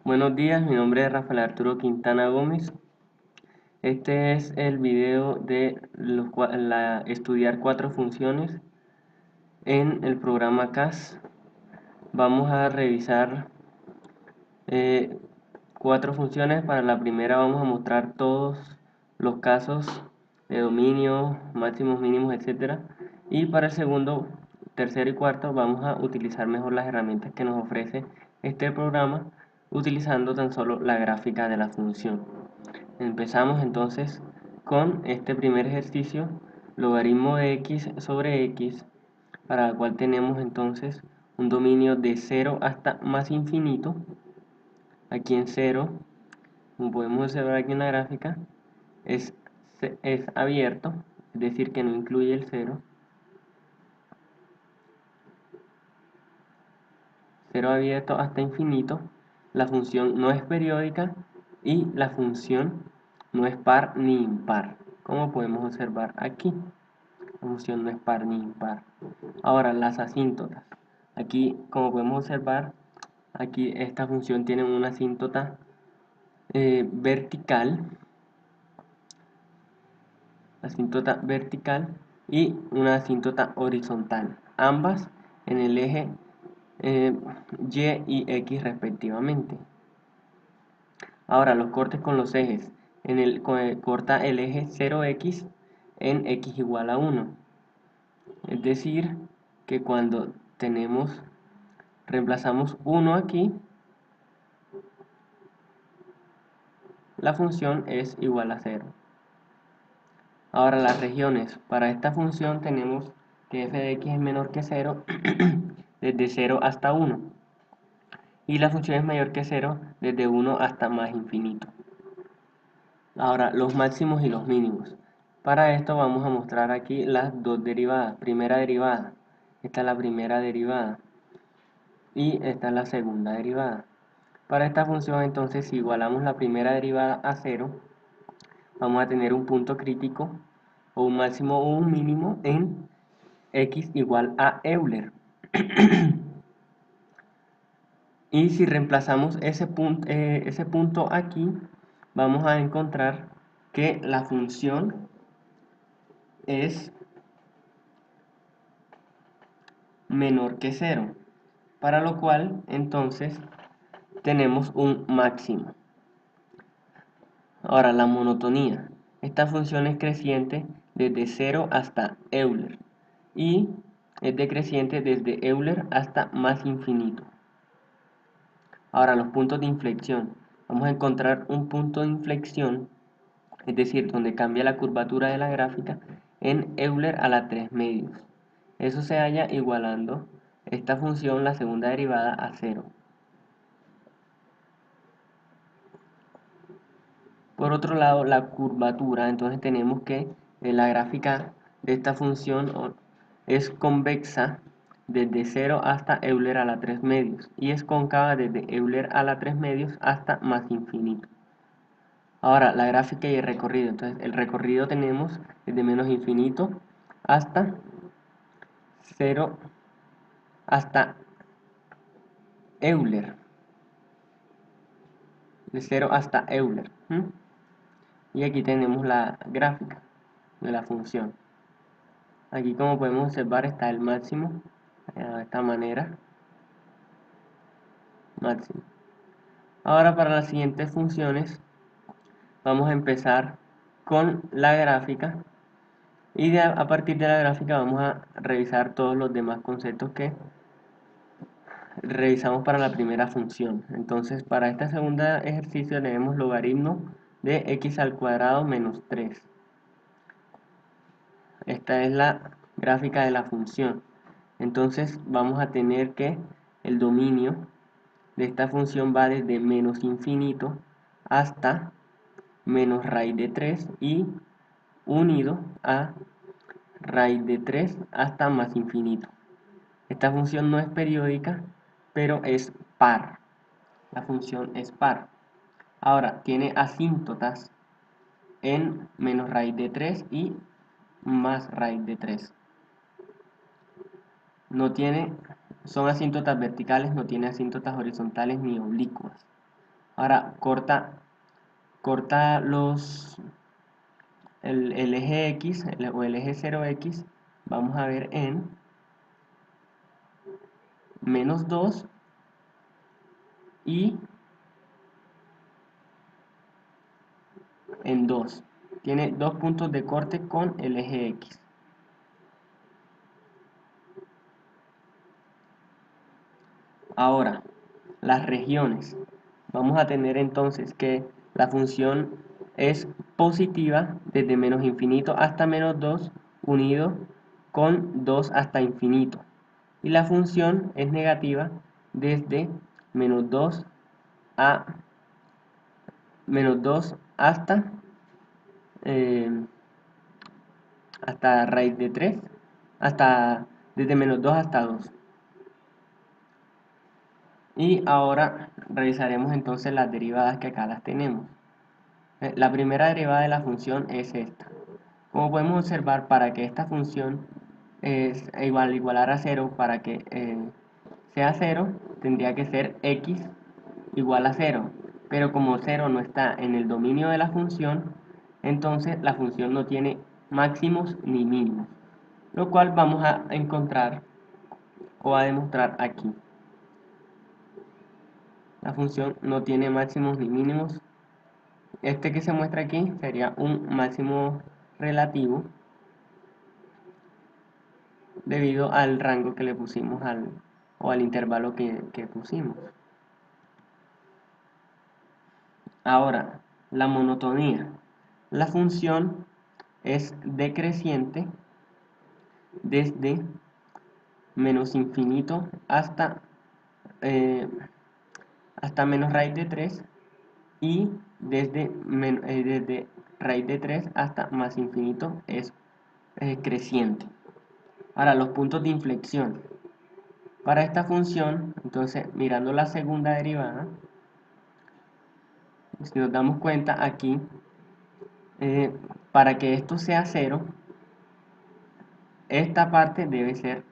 Buenos días, mi nombre es Rafael Arturo Quintana Gómez. Este es el video de estudiar 4 funciones en el programa CAS. Vamos a revisar 4 funciones. Para la primera vamos a mostrar todos los casos de dominio, máximos, mínimos, etc. Y para el segundo, tercero y cuarto vamos a utilizar mejor las herramientas que nos ofrece este programa, utilizando tan solo la gráfica de la función. Empezamos entonces con este primer ejercicio, logaritmo de x sobre x, para el cual tenemos entonces un dominio de 0 hasta más infinito. Aquí en 0, como podemos observar aquí en la gráfica, es abierto, es decir que no incluye el 0. 0 abierto hasta infinito. La función no es periódica y la función no es par ni impar, como podemos observar aquí. La función no es par ni impar. Ahora, las asíntotas. Aquí, como podemos observar, aquí esta función tiene una asíntota vertical, y una asíntota horizontal, ambas en el eje y y x respectivamente. Ahora, los cortes con los ejes. Corta el eje 0x en x igual a 1. Es decir, que cuando reemplazamos 1 aquí, la función es igual a 0. Ahora, las regiones. Para esta función tenemos que f de x es menor que 0 desde 0 hasta 1. Y la función es mayor que 0 desde 1 hasta más infinito. Ahora, los máximos y los mínimos. Para esto vamos a mostrar aquí las dos derivadas. Primera derivada. Esta es la primera derivada. Y esta es la segunda derivada. Para esta función, entonces, si igualamos la primera derivada a 0, vamos a tener un punto crítico, o un máximo o un mínimo, en x igual a Euler. Y si reemplazamos ese punto aquí, vamos a encontrar que la función es menor que 0, para lo cual entonces tenemos un máximo. Ahora, la monotonía. Esta función es creciente desde 0 hasta Euler y es decreciente desde Euler hasta más infinito. Ahora, los puntos de inflexión. Vamos a encontrar un punto de inflexión, es decir, donde cambia la curvatura de la gráfica, en Euler a la 3 medios. Eso se halla igualando esta función, la segunda derivada, a 0. Por otro lado, la curvatura. Entonces tenemos que la gráfica de esta función es convexa desde 0 hasta Euler a la 3 medios y es cóncava desde Euler a la 3 medios hasta más infinito. Ahora, la gráfica y el recorrido. Entonces, el recorrido tenemos desde menos infinito hasta 0, hasta Euler. De 0 hasta Euler. Y aquí tenemos la gráfica de la función. Aquí, como podemos observar, está el máximo, de esta manera, máximo. Ahora, para las siguientes funciones, vamos a empezar con la gráfica, y a partir de la gráfica vamos a revisar todos los demás conceptos que revisamos para la primera función. Entonces, para este segundo ejercicio tenemos logaritmo de x al cuadrado menos 3. Esta es la gráfica de la función. Entonces vamos a tener que el dominio de esta función va desde menos infinito hasta menos raíz de 3 y unido a raíz de 3 hasta más infinito. Esta función no es periódica, pero es par. La función es par. Ahora, tiene asíntotas en menos raíz de 3 y más raíz de 3. Son asíntotas verticales, no tiene asíntotas horizontales ni oblicuas. Ahora corta el eje X o el eje 0x, vamos a ver en -2 y en 2. Tiene dos puntos de corte con el eje X. Ahora, las regiones. Vamos a tener entonces que la función es positiva desde menos infinito hasta -2 unido con 2 hasta infinito. Y la función es negativa desde -2 a -2 hasta raíz de 3, desde -2 hasta 2. Y ahora revisaremos entonces las derivadas que acá las tenemos. La primera derivada de la función es esta. Como podemos observar, para que esta función igualar a 0, para que sea 0, tendría que ser x igual a 0. Pero como 0 no está en el dominio de la función, entonces la función no tiene máximos ni mínimos, lo cual vamos a encontrar o a demostrar aquí. La función no tiene máximos ni mínimos. Este que se muestra aquí sería un máximo relativo debido al rango que le pusimos o al intervalo que pusimos. Ahora, la monotonía. La función es decreciente desde menos infinito hasta menos raíz de 3 y desde raíz de 3 hasta más infinito es creciente. Ahora, los puntos de inflexión. Para esta función, entonces, mirando la segunda derivada, si nos damos cuenta aquí, para que esto sea 0, esta parte debe ser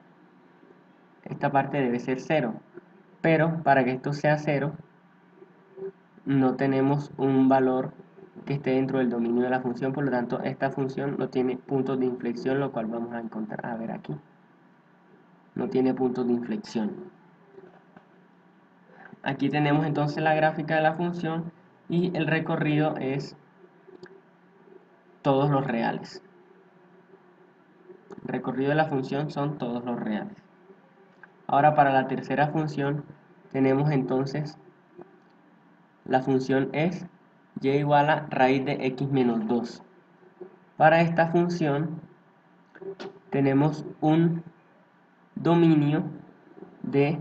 0. Pero para que esto sea 0, no tenemos un valor que esté dentro del dominio de la función, por lo tanto, esta función no tiene puntos de inflexión, lo cual vamos a encontrar, a ver aquí. No tiene puntos de inflexión. Aquí tenemos entonces la gráfica de la función y el recorrido es todos los reales. El recorrido de la función son todos los reales. Ahora para la tercera función tenemos entonces la función es y igual a raíz de x menos 2. Para esta función tenemos un dominio de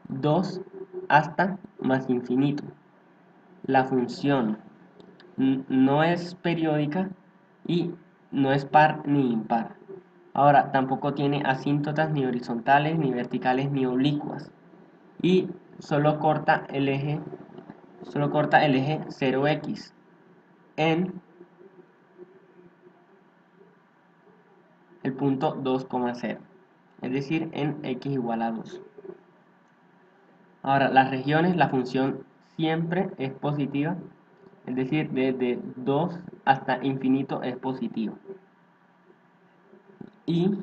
2 hasta más infinito. La función no es periódica y no es par ni impar. Ahora, tampoco tiene asíntotas ni horizontales, ni verticales, ni oblicuas. Y solo corta el eje 0x en el punto 2,0, es decir, en x igual a 2. Ahora, las regiones, la función siempre es positiva, es decir, desde 2 hasta infinito es positivo. Y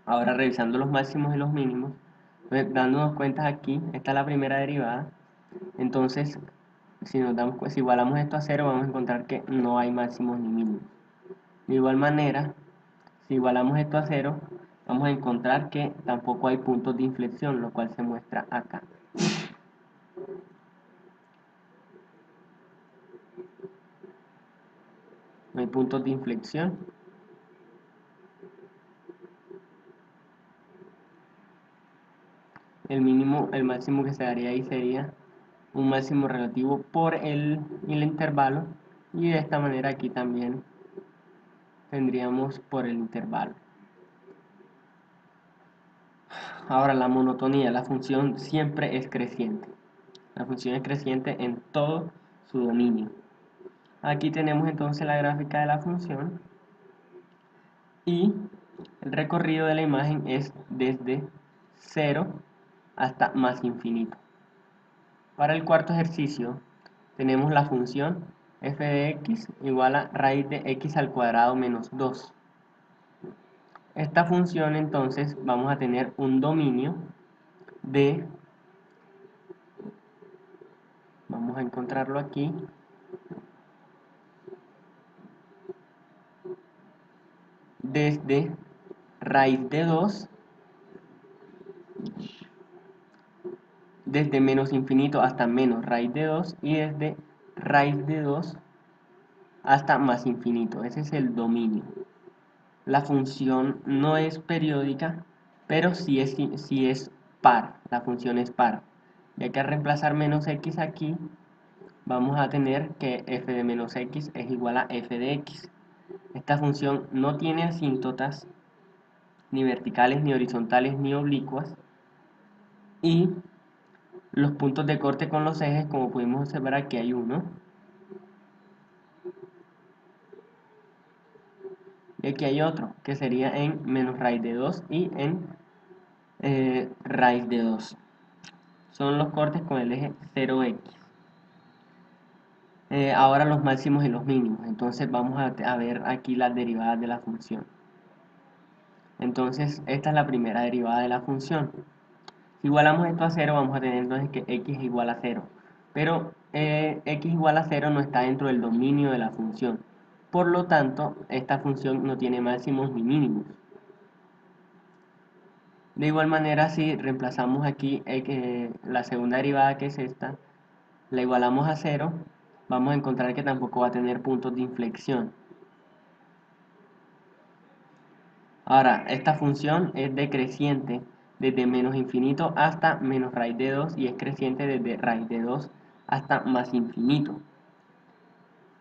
ahora revisando los máximos y los mínimos, pues, dándonos cuenta aquí, esta es la primera derivada. Entonces, si igualamos esto a 0, vamos a encontrar que no hay máximos ni mínimos. De igual manera, si igualamos esto a 0, vamos a encontrar que tampoco hay puntos de inflexión, lo cual se muestra acá. No hay puntos de inflexión. El máximo que se daría ahí sería un máximo relativo por el intervalo, y de esta manera aquí también tendríamos por el intervalo. Ahora la monotonía, la función siempre es creciente. La función es creciente en todo su dominio. Aquí tenemos entonces la gráfica de la función y el recorrido de la imagen es desde 0 hasta más infinito. Para el cuarto ejercicio tenemos la función f de x igual a raíz de x al cuadrado menos 2. Esta función entonces vamos a tener un dominio de, vamos a encontrarlo aquí, desde raíz de 2, desde menos infinito hasta menos raíz de 2 y desde raíz de 2 hasta más infinito. Ese es el dominio. La función no es periódica, pero sí es par. La función es par. Ya que al reemplazar menos x aquí, vamos a tener que f de menos x es igual a f de x. Esta función no tiene asíntotas, ni verticales, ni horizontales, ni oblicuas. Y los puntos de corte con los ejes, como pudimos observar, aquí hay uno. Y aquí hay otro, que sería en menos raíz de 2 y en raíz de 2. Son los cortes con el eje 0x. Ahora los máximos y los mínimos. Entonces vamos a ver aquí las derivadas de la función. Entonces esta es la primera derivada de la función. Si igualamos esto a 0, vamos a tener entonces que x es igual a 0. Pero x igual a 0 no está dentro del dominio de la función. Por lo tanto, esta función no tiene máximos ni mínimos. De igual manera, si reemplazamos aquí la segunda derivada, que es esta, la igualamos a 0, vamos a encontrar que tampoco va a tener puntos de inflexión. Ahora, esta función es decreciente desde menos infinito hasta menos raíz de 2 y es creciente desde raíz de 2 hasta más infinito.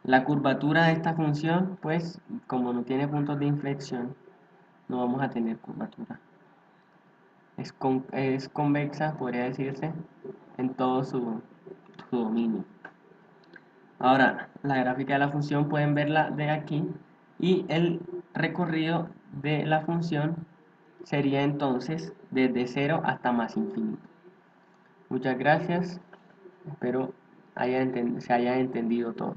La curvatura de esta función, pues, como no tiene puntos de inflexión, no vamos a tener curvatura. Es convexa, podría decirse, en todo su dominio. Ahora, la gráfica de la función pueden verla de aquí y el recorrido de la función sería entonces desde 0 hasta más infinito. Muchas gracias, espero se haya entendido todo.